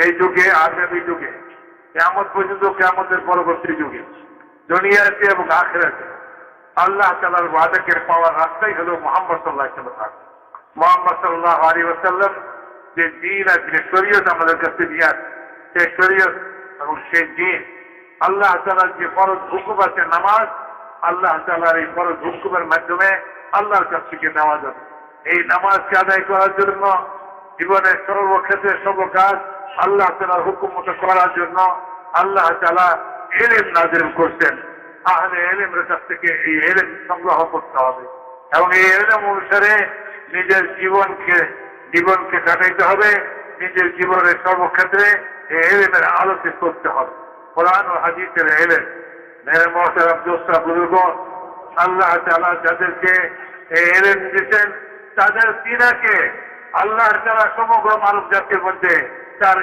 এই যুগে, আগামী যুগে, কিয়ামত পর্যন্ত, কিয়ামতের পরবর্তী যুগে, দুনিয়াতে এবং আখিরাতে আল্লাহ তাআলার ওয়াদাকে পাওয়ার রাস্তাই হলো মুহাম্মদ সাল্লাল্লাহু আলাইহি ওয়াসাল্লাম। মুহাম্মদ সাল্লাল্লাহু আলাইহি ওয়াসাল্লাম যে দ্বীন আছে, যে শরীয়ত আমাদের কাছে দিয়ে আসে, সেই শরীয়ত এবং সেই দ্বীন, আল্লাহ তাআলার যে ফরজ হুকুম আছে নামাজ, আল্লাহ তাআলার এই ফরজ হুকুমের মাধ্যমে আল্লাহর কাছ থেকে নেওয়া যাবে। এই নামাজকে আদায় করার জন্য, জীবনের সর্বক্ষেত্রে সর্বকাজ আল্লাহ তাআলার হুকুম মতো করার জন্য আল্লাহ তাআলা ইলম নাযিল করছেন। আহলে ইলমের কাছ থেকে এই ইলম সংগ্রহ করতে হবে এবং এই ইলম অনুসারে নিজের জীবনকে কাটাইতে হবে। নিজের জীবনের সর্বক্ষেত্রে এই ইলমের আলোকে করতে হবে। কোরআন ও হাদিসের ইলম, মেরে মুহতারাম দোস্তা বুজুর্গণ, আল্লাহ তাআলা যাদেরকে এই ইলম দিয়েছেন তাদের সিনাকে আল্লাহ তাআলা সমগ্র মানব জাতির মধ্যে